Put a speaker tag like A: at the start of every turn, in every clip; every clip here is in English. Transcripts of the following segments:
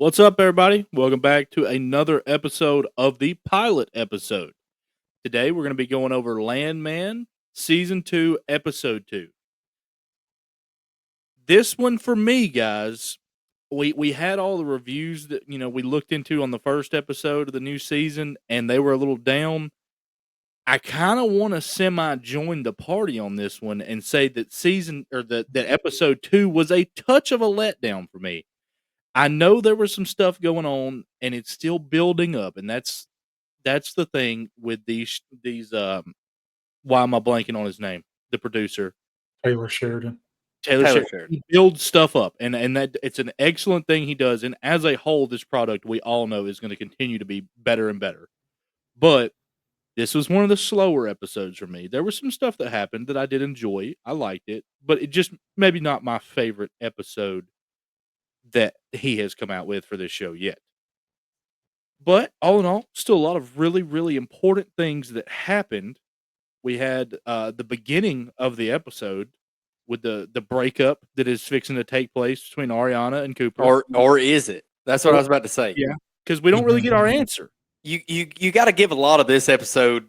A: What's up, everybody? Welcome back to another episode of the pilot episode. Today, we're going to be going over Landman, Season 2, Episode 2. This one for me, guys, we had all the reviews that, we looked into on the first episode of the new season, and they were a little down. I kind of want to semi-join the party on this one and say that that Episode 2 was a touch of a letdown for me. I know there was some stuff going on, and it's still building up, and that's the thing with these. Why am I blanking on his name? The producer,
B: Taylor Sheridan.
A: Taylor Sheridan. He builds stuff up, and that it's an excellent thing he does. And as a whole, this product we all know is going to continue to be better and better. But this was one of the slower episodes for me. There was some stuff that happened that I did enjoy. I liked it, but it just maybe not my favorite episode that he has come out with for this show yet. But all in all, still a lot of really, really important things that happened. We had the beginning of the episode with the breakup that is fixing to take place between Ariana and Cooper.
C: Or is it? That's what I was about to say.
A: Yeah, because we don't really get our answer.
C: You got to give a lot of this episode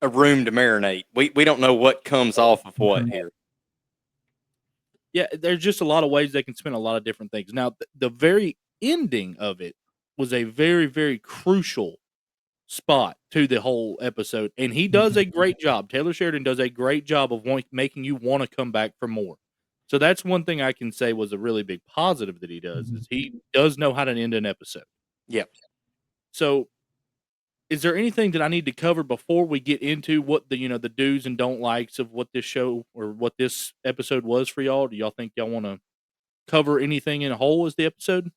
C: a room to marinate. We don't know what comes off of what here.
A: Yeah, there's just a lot of ways they can spin a lot of different things. Now, the very ending of it was a very, very crucial spot to the whole episode, and he does a great job. Taylor Sheridan does a great job of making you want to come back for more. So that's one thing I can say was a really big positive that he does, is he does know how to end an episode.
C: Yep.
A: So is there anything that I need to cover before we get into what the the do's and don't likes of what this show or what this episode was for y'all? Do y'all think y'all want to cover anything in a whole as the episode?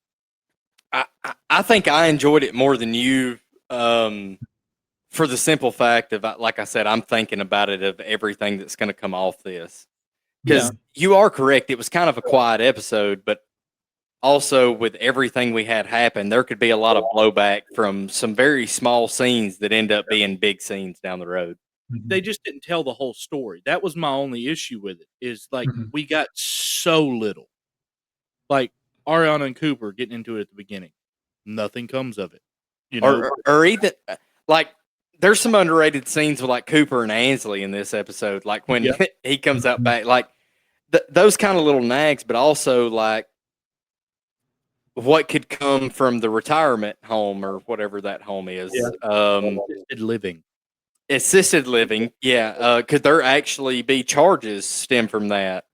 C: I think I enjoyed it more than you, for the simple fact of, like I said, I'm thinking about it of everything that's going to come off this. Because you are correct, it was kind of a quiet episode, but also with everything we had happen, there could be a lot of blowback from some very small scenes that end up being big scenes down the road.
A: They just didn't tell the whole story. That was my only issue with it, is like we got so little. Like Ariana and Cooper getting into it at the beginning. Nothing comes of it.
C: Or even like there's some underrated scenes with like Cooper and Ainsley in this episode. Like when he comes out back, like those kind of little nags, but also like what could come from the retirement home or whatever that home is. Assisted living. Yeah. Could there actually be charges stem from that?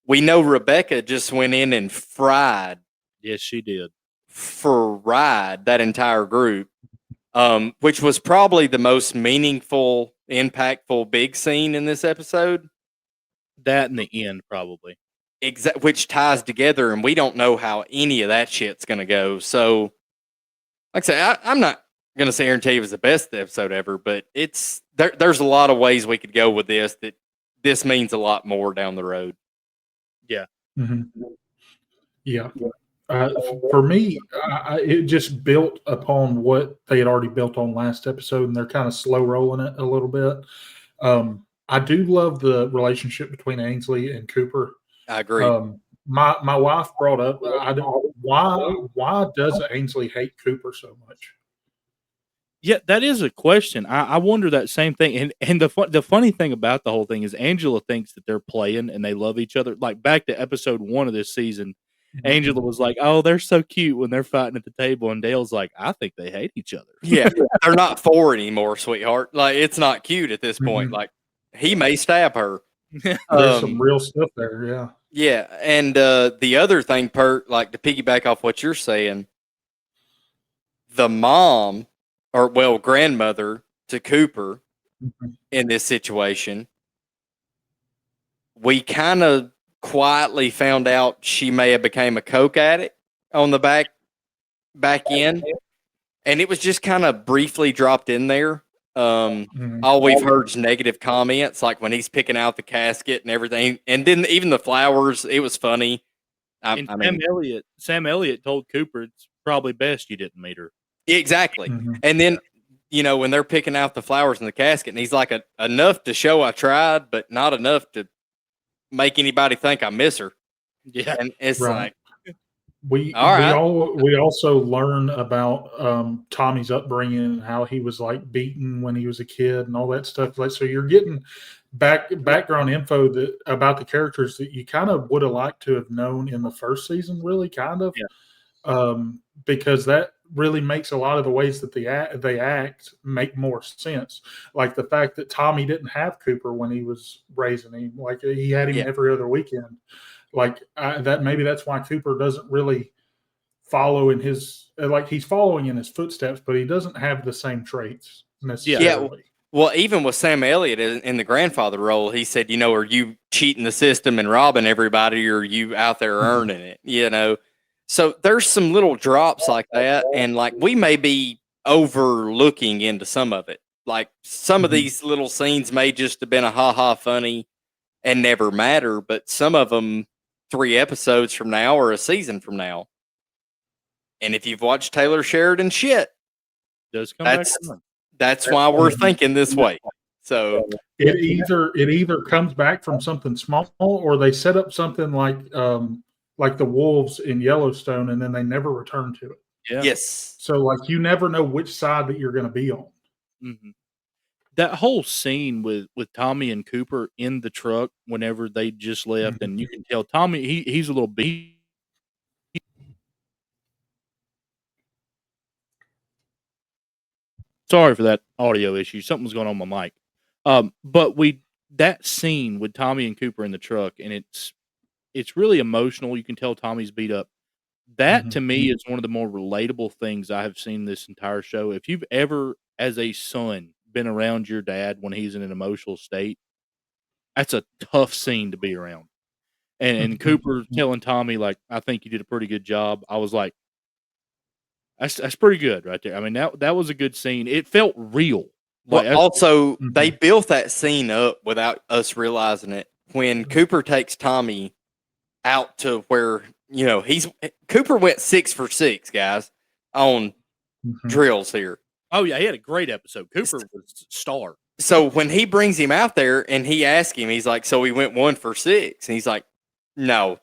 C: We know Rebecca just went in and fried.
A: Yes, she did.
C: Fried that entire group, which was probably the most meaningful, impactful big scene in this episode.
A: That in the end, probably.
C: Which ties together, and we don't know how any of that shit's going to go. So, like I say, I'm not going to sit here and tell you it was the best episode ever, but there's a lot of ways we could go with this, that this means a lot more down the road.
A: Yeah.
B: Yeah. For me, it just built upon what they had already built on last episode, and they're kind of slow rolling it a little bit. I do love the relationship between Ainsley and Cooper.
C: I agree.
B: My wife brought up, why does Ainsley hate Cooper so much?
A: Yeah, that is a question. I wonder that same thing. And the funny thing about the whole thing is Angela thinks that they're playing and they love each other. Like back to episode 1 of this season, Angela was like, "Oh, they're so cute when they're fighting at the table," and Dale's like, "I think they hate each other."
C: Yeah, they're not for anymore, sweetheart. Like it's not cute at this point. Like he may stab her.
B: There's some real stuff there. Yeah.
C: Yeah, and the other thing, Pert, like to piggyback off what you're saying, the mom, or well, grandmother to Cooper in this situation, we kind of quietly found out she may have became a coke addict on the back end, and it was just kind of briefly dropped in there. All we've heard is negative comments, like when he's picking out the casket and everything, and then even the flowers. It was funny.
A: Sam Elliott told Cooper it's probably best you didn't meet her.
C: Exactly. And then when they're picking out the flowers in the casket, and he's like, enough to show I tried, but not enough to make anybody think I miss her.
A: Yeah.
C: And it's like,
B: We
C: All right.
B: we also learn about Tommy's upbringing and how he was like beaten when he was a kid and all that stuff. Like, so you're getting background info that about the characters that you kind of would have liked to have known in the first season, really, kind of, because that really makes a lot of the ways that they act make more sense. Like the fact that Tommy didn't have Cooper when he was raising him, like he had him every other weekend. Like that, maybe that's why Cooper doesn't really follow in his he's following in his footsteps, but he doesn't have the same traits necessarily.
C: Yeah. Well, even with Sam Elliott in the grandfather role, he said, are you cheating the system and robbing everybody, or are you out there earning it? So there's some little drops like that, and like we may be overlooking into some of it. Like some of these little scenes may just have been a ha funny and never matter, but some of them 3 episodes from now or a season from now. And if you've watched Taylor Sheridan shit,
A: does come back.
C: That's why we're thinking this way. So
B: it either comes back from something small, or they set up something like the wolves in Yellowstone, and then they never return to it.
A: Yeah.
C: Yes.
B: So like you never know which side that you're going to be on.
A: Mm-hmm. That whole scene with Tommy and Cooper in the truck whenever they just left, and you can tell Tommy he's a little beat. Sorry for that audio issue. Something was going on with my mic. But that scene with Tommy and Cooper in the truck, and it's really emotional. You can tell Tommy's beat up. That to me is one of the more relatable things I have seen this entire show. If you've ever, as a son, been around your dad when he's in an emotional state, that's a tough scene to be around. And Cooper telling Tommy, like, I think you did a pretty good job. I was like, that's pretty good right there. I mean, that was a good scene. It felt real. Like,
C: well, also, they built that scene up without us realizing it. When Cooper takes Tommy out to where, Cooper went 6 for 6, guys, on drills here.
A: Oh, yeah, he had a great episode. Cooper was star.
C: So when he brings him out there and he asks him, he's like, so he went 1 for 6. And he's like, no,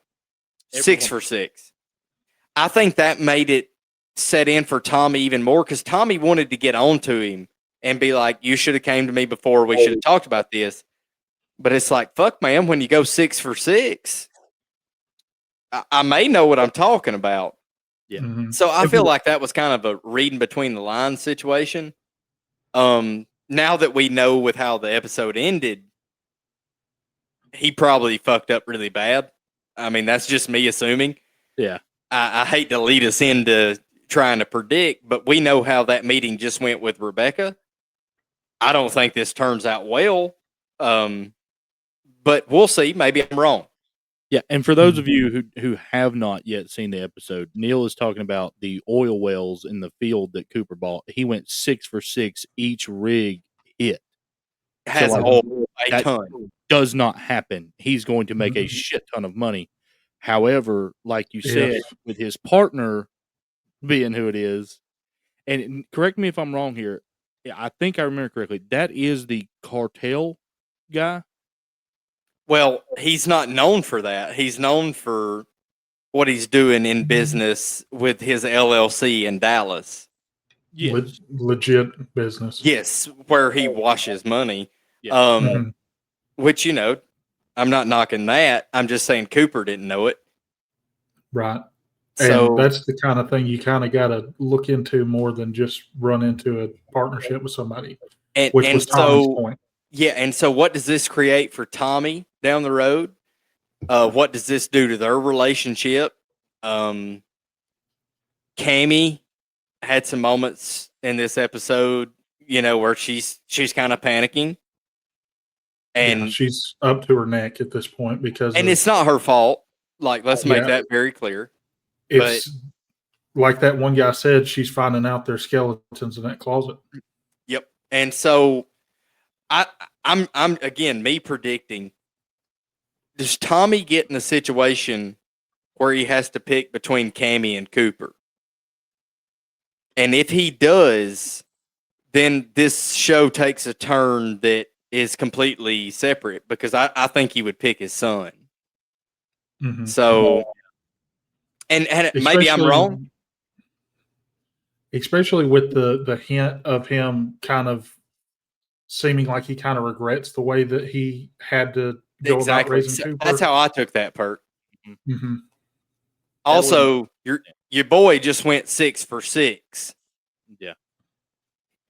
C: 6 for 6. I think that made it set in for Tommy even more, because Tommy wanted to get on to him and be like, you should have came to me before. We should have talked about this. But it's like, fuck, man, when you go 6 for 6, I may know what I'm talking about.
A: Yeah.
C: So I feel like that was kind of a reading between the lines situation. Now that we know with how the episode ended, he probably fucked up really bad. I mean, that's just me assuming.
A: Yeah.
C: I hate to lead us into trying to predict, but we know how that meeting just went with Rebecca. I don't think this turns out well, but we'll see. Maybe I'm wrong.
A: Yeah, and for those of you who have not yet seen the episode, Neil is talking about the oil wells in the field that Cooper bought. He went 6 for 6 each rig hit.
C: Has a ton.
A: Does not happen. He's going to make a shit ton of money. However, like you said, with his partner being who it is, and correct me if I'm wrong here, I think I remember correctly, that is the cartel guy.
C: Well, he's not known for that. He's known for what he's doing in business with his LLC in Dallas.
B: Yes. Legit business.
C: Yes, where he washes money.
A: Yeah.
C: Which, I'm not knocking that. I'm just saying Cooper didn't know it.
B: Right.
C: So
B: and that's the kind of thing you kind of got to look into more than just run into a partnership with somebody, which was Tommy's point.
C: Yeah, and so what does this create for Tommy down the road? What does this do to their relationship? Cammy had some moments in this episode, where she's kind of panicking. And
B: she's up to her neck at this point because
C: it's not her fault. Like, let's make that very clear.
B: It's like that one guy said, she's finding out there's skeletons in that closet.
C: Yep. And so I'm again, me predicting, does Tommy get in a situation where he has to pick between Cammy and Cooper? And if he does, then this show takes a turn that is completely separate, because I think he would pick his son. So And maybe I'm wrong.
B: Especially with the hint of him kind of seeming like he kind of regrets the way that he had to go about raising
C: So
B: Cooper.
C: that's how I took that, Perk.
B: Mm-hmm.
C: Also, your boy just went 6 for 6.
A: Yeah.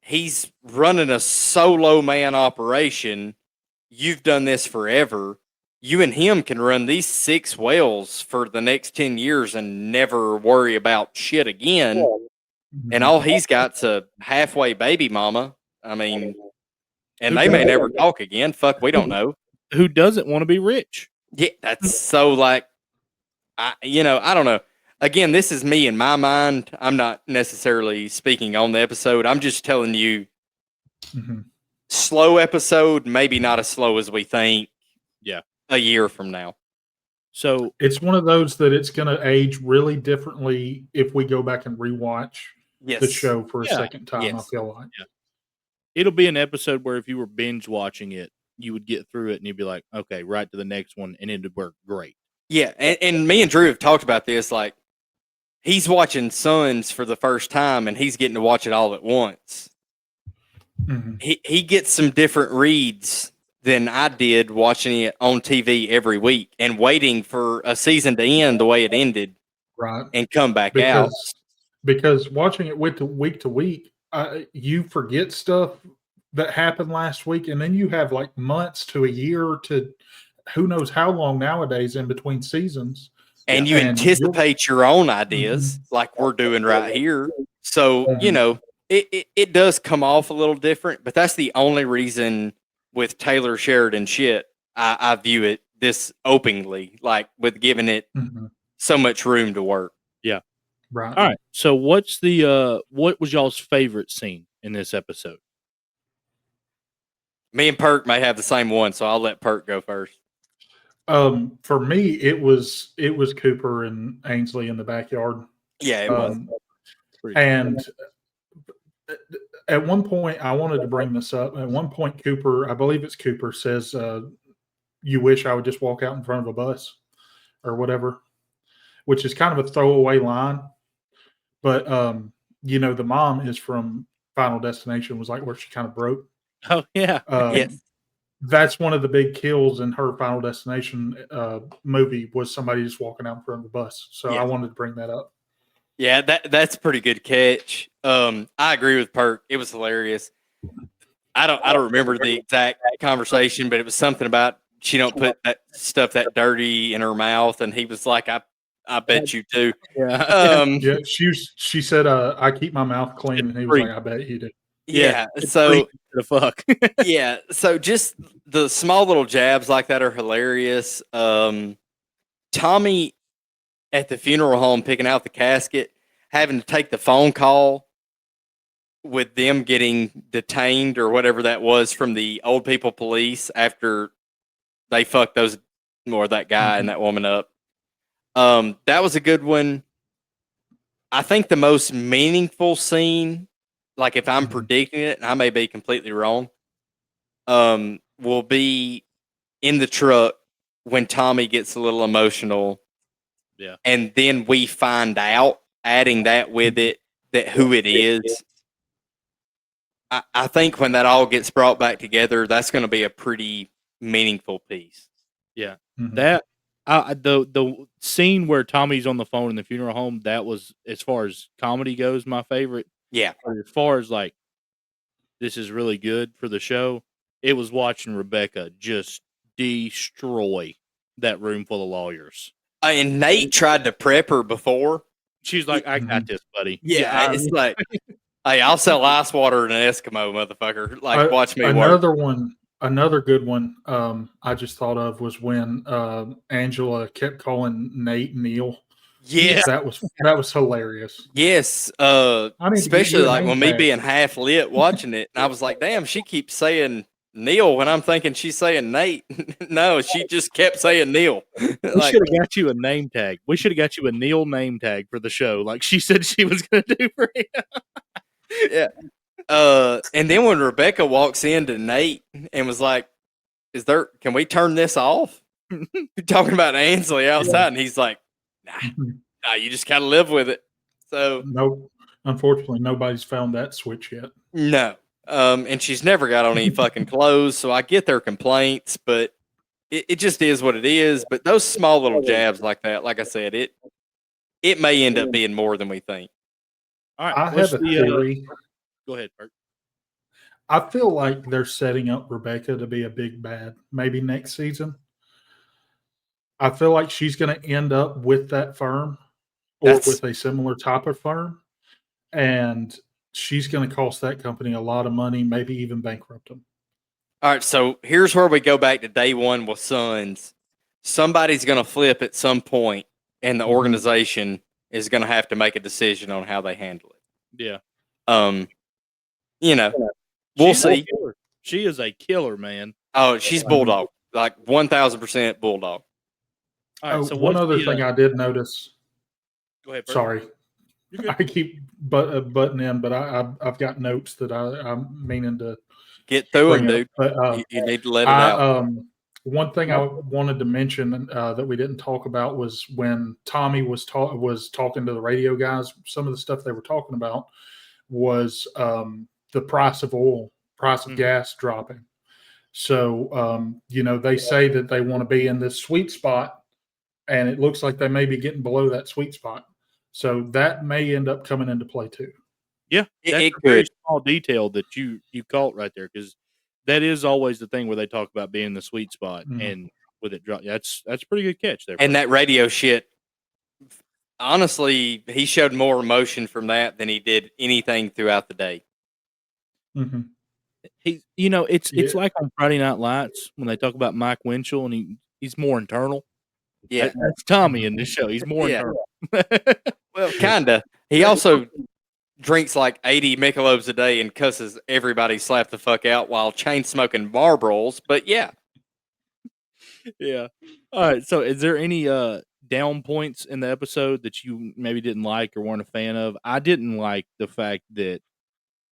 C: He's running a solo man operation. You've done this forever. You and him can run these 6 wells for the next 10 years and never worry about shit again.
B: Mm-hmm.
C: And all he's got's a halfway baby mama. I mean, and they may never talk again. Fuck, we don't know.
A: Who doesn't want to be rich?
C: Yeah, that's so like, I don't know. Again, this is me in my mind. I'm not necessarily speaking on the episode. I'm just telling you, slow episode, maybe not as slow as we think.
A: Yeah.
C: A year from now.
B: So it's one of those that it's going to age really differently if we go back and rewatch the show for a second time. I feel like
A: it'll be an episode where if you were binge watching it, you would get through it and you'd be like, okay, right to the next one, and it'd work great.
C: Yeah, and me and Drew have talked about this. Like, he's watching Sons for the first time, and he's getting to watch it all at once.
B: Mm-hmm.
C: He gets some different reads than I did watching it on TV every week and waiting for a season to end the way it ended,
B: right,
C: and come back out.
B: Because watching it week to week, you forget stuff that happened last week, and then you have like months to a year to who knows how long nowadays in between seasons.
C: And you anticipate your own ideas like we're doing right here. So, it does come off a little different, but that's the only reason with Taylor Sheridan shit, I view it this openly, like with giving it so much room to work.
A: Yeah.
B: Right.
A: All right. So what was y'all's favorite scene in this episode?
C: Me and Perk may have the same one, so I'll let Perk go first.
B: For me, it was Cooper and Ainsley in the backyard.
C: Yeah, it was.
B: And at one point, I wanted to bring this up. At one point, Cooper, I believe it's Cooper, says, "You wish I would just walk out in front of a bus or whatever," which is kind of a throwaway line. But the mom is from Final Destination, was like where she kind of broke.
A: Oh yeah,
C: yes.
B: That's one of the big kills in her Final Destination movie was somebody just walking out in front of the bus. So I wanted to bring that up.
C: Yeah, that's a pretty good catch. I agree with Perk. It was hilarious. I don't remember the exact conversation, but it was something about she don't put that stuff that dirty in her mouth, and he was like, I bet you do.
A: Yeah.
B: She said, I keep my mouth clean, and he was like, I bet you do.
C: Yeah. So
A: the fuck.
C: Yeah. So just the small little jabs like that are hilarious. Tommy at the funeral home picking out the casket, having to take the phone call with them getting detained or whatever that was from the old people police after they fucked that guy and that woman up. That was a good one. I think the most meaningful scene, like if I'm predicting it, and I may be completely wrong, will be in the truck when Tommy gets a little emotional.
A: Yeah.
C: And then we find out, adding that with it, that who it is. I think when that all gets brought back together, that's going to be a pretty meaningful piece.
A: Yeah. That the scene where Tommy's on the phone in the funeral home, that was, as far as comedy goes, my favorite.
C: Yeah.
A: But as far as like, this is really good for the show, it was watching Rebecca just destroy that room full of lawyers.
C: And Nate tried to prep her before.
A: She's like, I got this, buddy.
C: Yeah, it's like, hey, I'll sell ice water in an Eskimo, motherfucker. Like, watch me work.
B: Another good one I just thought of was when Angela kept calling Nate Neil.
C: Yes.
B: That was hilarious.
C: Yes. Especially like when me being half lit watching it. And I was like, damn, she keeps saying Neil when I'm thinking she's saying Nate. No, she just kept saying Neil.
A: We should have got you a name tag. We should have got you a Neil name tag for the show, like she said she was going to do for him.
C: Yeah. And then when Rebecca walks into Nate and was like, can we turn this off? You're talking about Ainsley outside, and he's like, nah. You just kind of live with it. So
B: No, unfortunately, nobody's found that switch yet.
C: no. And she's never got on any fucking clothes, so I get their complaints, but it just is what it is. But those small little jabs like that, like I said, it may end up being more than we think.
A: All right,
B: I have a theory.
A: Go ahead, Bert.
B: I feel like they're setting up Rebecca to be a big bad, maybe next season. I feel like she's going to end up with that firm or with a similar type of firm, and she's going to cost that company a lot of money, maybe even bankrupt them.
C: All right, so here's where we go back to day one with Sons. Somebody's going to flip at some point, and the organization is going to have to make a decision on how they handle it.
A: Yeah.
C: We'll see.
A: She is a killer, man.
C: Oh, she's bulldog, like 1,000% bulldog.
B: All right, so one other thing I did notice.
A: Go ahead, Bert.
B: Sorry, I keep butting in, but I've got notes that I'm meaning to
C: get through them, dude.
B: But
C: you need to let it out.
B: One thing I wanted to mention that we didn't talk about was when Tommy was talking to the radio guys. Some of the stuff they were talking about was the price of oil, price of gas dropping. So they say that they want to be in this sweet spot, and it looks like they may be getting below that sweet spot. So that may end up coming into play too.
A: Yeah, that's a very small detail that you caught right there, because that is always the thing where they talk about being in the sweet spot, and with it drop. That's a pretty good catch there.
C: And that radio shit, honestly, he showed more emotion from that than he did anything throughout the day.
B: Mm-hmm.
A: It's like on Friday Night Lights when they talk about Mike Winchell, and he's more internal.
C: Yeah,
A: that's Tommy in this show. He's more internal.
C: Well, kinda. He also drinks like 80 Michelobs a day and cusses everybody slap the fuck out while chain smoking Marlboros. But yeah.
A: Yeah. All right. So is there any down points in the episode that you maybe didn't like or weren't a fan of? I didn't like the fact that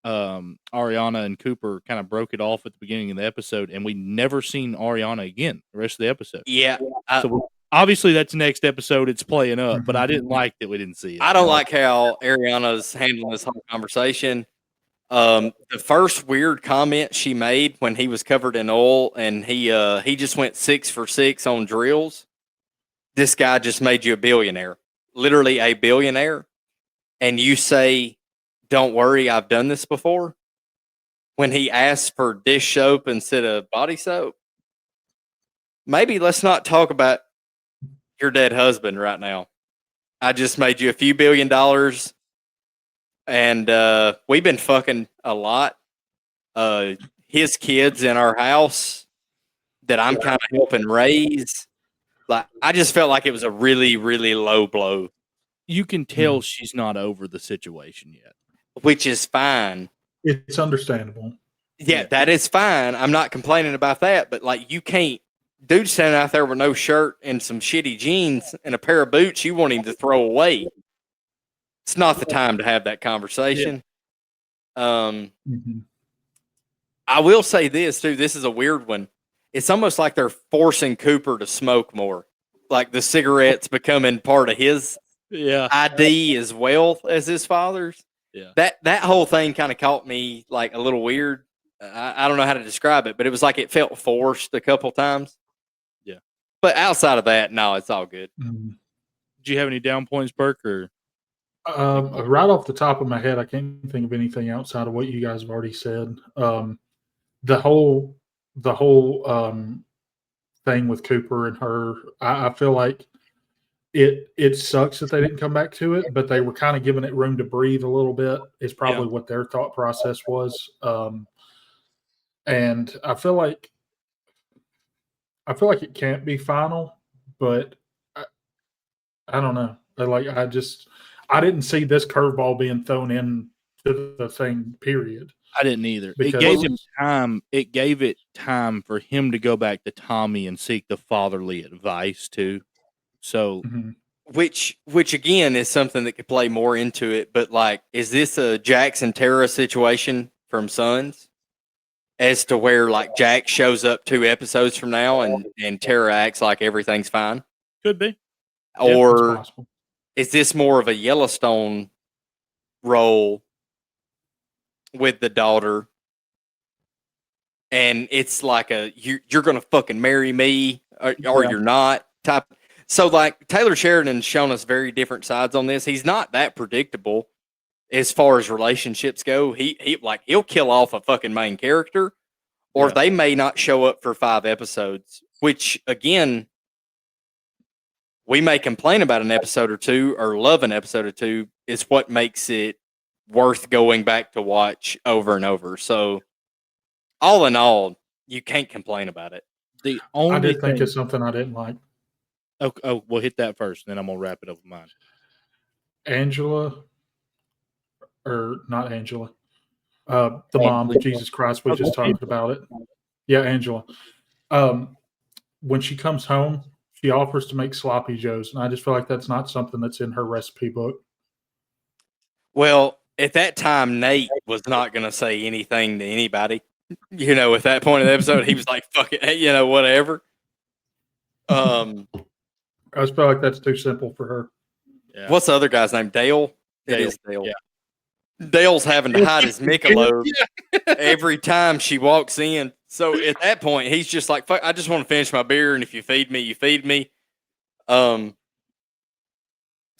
A: Ariana and Cooper kind of broke it off at the beginning of the episode, and we never seen Ariana again the rest of the episode.
C: Yeah.
A: So obviously that's next episode. It's playing up, but I didn't like that we didn't see it.
C: I don't like how Ariana's handling this whole conversation. The first weird comment she made when he was covered in oil and he just went 6 for 6 on drills. This guy just made you a billionaire, literally a billionaire. And you say, don't worry, I've done this before. When he asked for dish soap instead of body soap, maybe let's not talk about your dead husband right now. I just made you a few $1 billion, and we've been fucking a lot. His kids in our house that I'm kind of helping raise. Like, I just felt like it was a really, really low blow.
A: You can tell she's not over the situation yet,
C: which is fine.
B: It's understandable.
C: Yeah, that is fine. I'm not complaining about that, but like, you can't. Dude standing out there with no shirt and some shitty jeans and a pair of boots you want him to throw away. It's not the time to have that conversation. Yeah. I will say this, too. This is a weird one. It's almost like they're forcing Cooper to smoke more. Like the cigarettes becoming part of his ID as well as his father's.
A: Yeah.
C: That whole thing kind of caught me like a little weird. I don't know how to describe it, but it was like it felt forced a couple times.
A: Yeah.
C: But outside of that, no, it's all good.
A: Did you have any down points, Burke? Or
B: right off the top of my head, I can't think of anything outside of what you guys have already said. The whole thing with Cooper and her, I feel like it sucks that they didn't come back to it, but they were kind of giving it room to breathe a little bit. Is probably what their thought process was. And I feel like it can't be final, but I don't know. I didn't see this curveball being thrown in to the thing, period.
A: I didn't either. It gave him time. It gave it time for him to go back to Tommy and seek the fatherly advice too. So,
C: which again is something that could play more into it. But like, is this a Jackson Tara situation from Sons? As to where like Jack shows up 2 episodes from now and Tara acts like everything's fine?
A: Could be.
C: Or is this more of a Yellowstone role with the daughter? And it's like you're gonna fucking marry me or you're not type. So like Taylor Sheridan's shown us very different sides on this. He's not that predictable as far as relationships go. He'll kill off a fucking main character, or they may not show up for 5 episodes, which again, we may complain about an episode or two or love an episode or two, is what makes it worth going back to watch over and over. So all in all, you can't complain about it.
A: The only
B: I did think of something I didn't like.
A: Oh, we'll hit that first, and then I'm gonna wrap it up with mine.
B: Angela, or not Angela, the mom. Jesus Christ, we just talked about it. Yeah, Angela. When she comes home, she offers to make sloppy joes, and I just feel like that's not something that's in her recipe book.
C: Well, at that time, Nate was not going to say anything to anybody. You know, at that point of the episode, he was like, "Fuck it," you know, whatever.
B: I just feel like that's too simple for her.
C: Yeah. What's the other guy's name? Dale? It is Dale.
A: Yeah.
C: Dale's having to hide his Michelob every time she walks in. So at that point, he's just like, "Fuck, I just want to finish my beer, and if you feed me, you feed me." So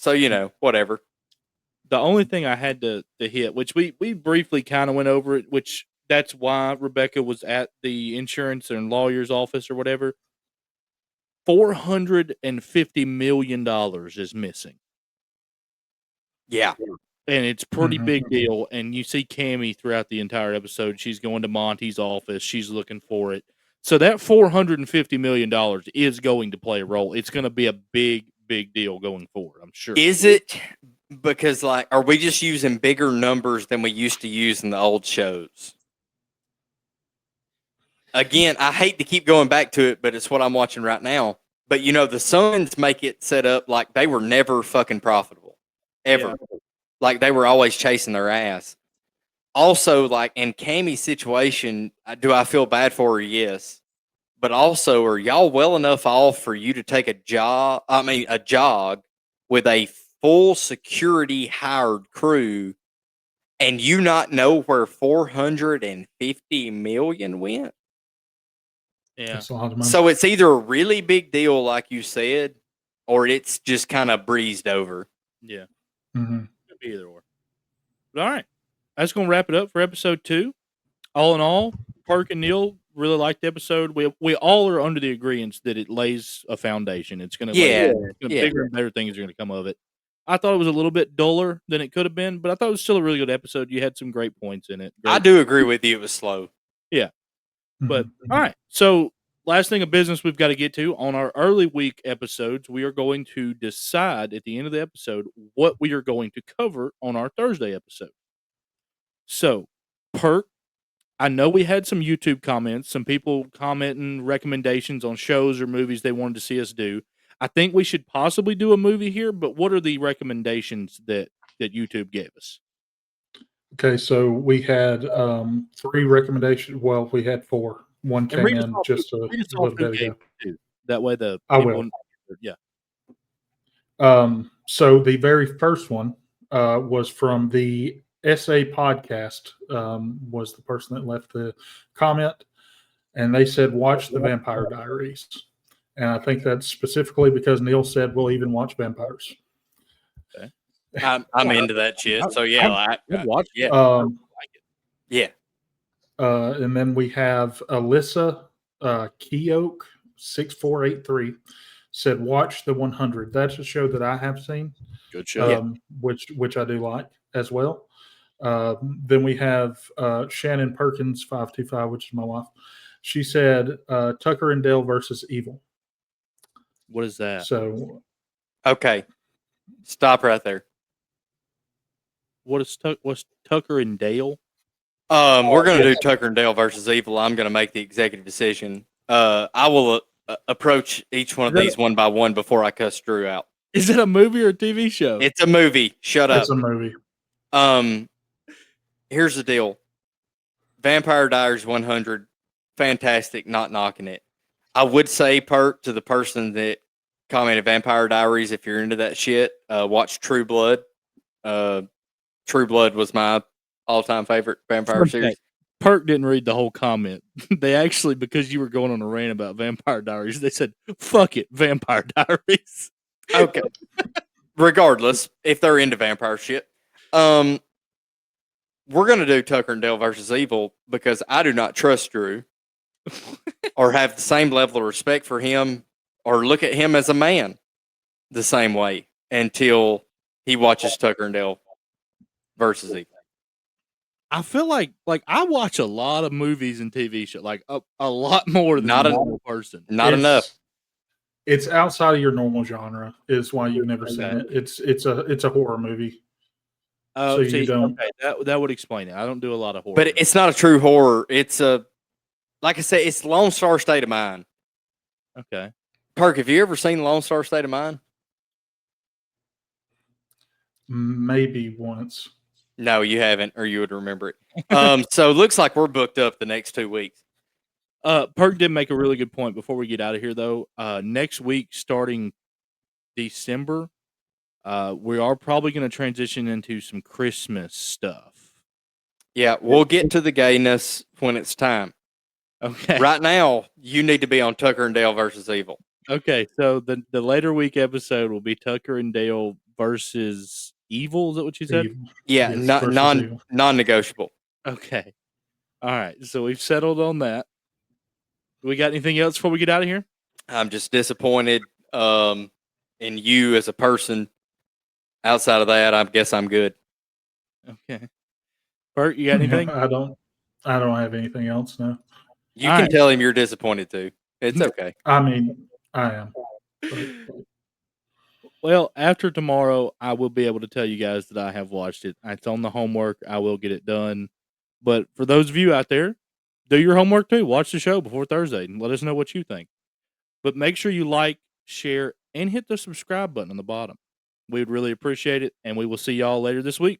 C: you know, whatever.
A: The only thing I had to hit, which we briefly kind of went over it, which that's why Rebecca was at the insurance and lawyer's office or whatever. $450 million is missing.
C: Yeah.
A: And it's pretty big deal. And you see Cammie throughout the entire episode. She's going to Monty's office. She's looking for it. So that $450 million is going to play a role. It's going to be a big, big deal going forward, I'm sure.
C: Is it? Because, like, are we just using bigger numbers than we used to use in the old shows? Again, I hate to keep going back to it, but it's what I'm watching right now. But, you know, the Suns make it set up like they were never fucking profitable. Ever. Yeah. Like, they were always chasing their ass. Also, like, in Cammie's situation, do I feel bad for her? Yes. But also, are y'all well enough off for you to take a jog with a full security hired crew and you not know where 450 million went?
A: Yeah.
B: That's a lot of money.
C: So it's either a really big deal, like you said, or it's just kind of breezed over.
A: Yeah.
B: Mm-hmm.
A: Could be either or. But all right. That's going to wrap it up for episode 2. All in all, Perk and Neil really liked the episode. We all are under the agreement that it lays a foundation. It's going to bigger and better things are going to come of it. I thought it was a little bit duller than it could have been, but I thought it was still a really good episode. You had some great points in it.
C: I do agree with you. It was slow.
A: Yeah. But all right. So last thing of business we've got to get to on our early week episodes, we are going to decide at the end of the episode what we are going to cover on our Thursday episode. So, Perk, I know we had some YouTube comments, some people commenting recommendations on shows or movies they wanted to see us do. I think we should possibly do a movie here, but what are the recommendations that YouTube gave us?
B: Okay, so we had 3 recommendations. Well, we had 4. One came in just a little bit ago.
A: Too. That way the
B: I will.
A: Yeah.
B: So the very first one was from the SA podcast, was the person that left the comment, and they said, watch the Vampire Diaries. And I think that's specifically because Neil said we'll even watch vampires.
A: Okay.
C: I'm into that shit. So yeah,
A: I'd watch it.
C: Yeah.
B: And then we have Alyssa Keoke 6483 said watch the 100. That's a show that I have seen.
A: Good show.
B: Which I do like as well. Then we have Shannon Perkins 525, which is my wife. She said Tucker and Dale versus Evil.
A: What is that?
B: So,
C: okay, stop right there.
A: What's Tucker and Dale?
C: We're going to do Tucker and Dale versus Evil. I'm going to make the executive decision. I will approach each one of these one by one before I cuss Drew out.
A: Is it a movie or a TV show?
C: It's a movie. Shut up.
B: It's a movie.
C: Here's the deal. Vampire Diaries 100, fantastic, not knocking it. I would say, Perk, to the person that commented Vampire Diaries. If you're into that shit, watch True Blood. True Blood was my all-time favorite vampire series.
A: Perk didn't read the whole comment. They actually, because you were going on a rant about Vampire Diaries, they said, "Fuck it, Vampire Diaries."
C: Okay. Regardless, if they're into vampire shit, we're gonna do Tucker and Dale versus Evil because I do not trust Drew, or have the same level of respect for him, or look at him as a man the same way until he watches Tucker and Dale versus Evil.
A: I feel like I watch a lot of movies and TV shows, like a lot more than
C: Not
A: a
C: a-
A: normal person.
C: Not enough.
B: It's outside of your normal genre. Is why you've never seen
A: Okay.
B: it. It's a horror movie.
A: Oh,
B: So
A: see,
B: you don't.
A: okay, that would explain it. I don't do a lot of horror,
C: But it's not a true horror. It's like I said, it's Lone Star State of Mind.
A: okay.
C: Perk, have you ever seen Lone Star State of Mind?
B: Maybe once.
C: No, you haven't, or you would remember it. So it looks like we're booked up the next 2 weeks.
A: Perk did make a really good point before we get out of here, though. Next week, starting December, we are probably going to transition into some Christmas stuff.
C: Yeah, we'll get to the gayness when it's time.
A: Okay.
C: Right now, you need to be on Tucker and Dale versus Evil.
A: Okay. So the later week episode will be Tucker and Dale versus Evil. Is that what you said?
B: Evil.
C: Yeah,
B: Yes, versus Evil.
C: non-negotiable.
A: Okay. All right. So we've settled on that. We got anything else before we get out of here?
C: I'm just disappointed in you as a person. Outside of that, I guess I'm good.
A: Okay. Bert, you got anything?
B: I don't have anything else. No.
C: You
A: All
C: can
A: right.
C: tell him you're disappointed too. It's okay.
B: I mean, I am.
A: Well, after tomorrow, I will be able to tell you guys that I have watched it. It's on the homework. I will get it done. But for those of you out there, do your homework too. Watch the show before Thursday and let us know what you think. But make sure you like, share, and hit the subscribe button on the bottom. We would really appreciate it. And we will see y'all later this week.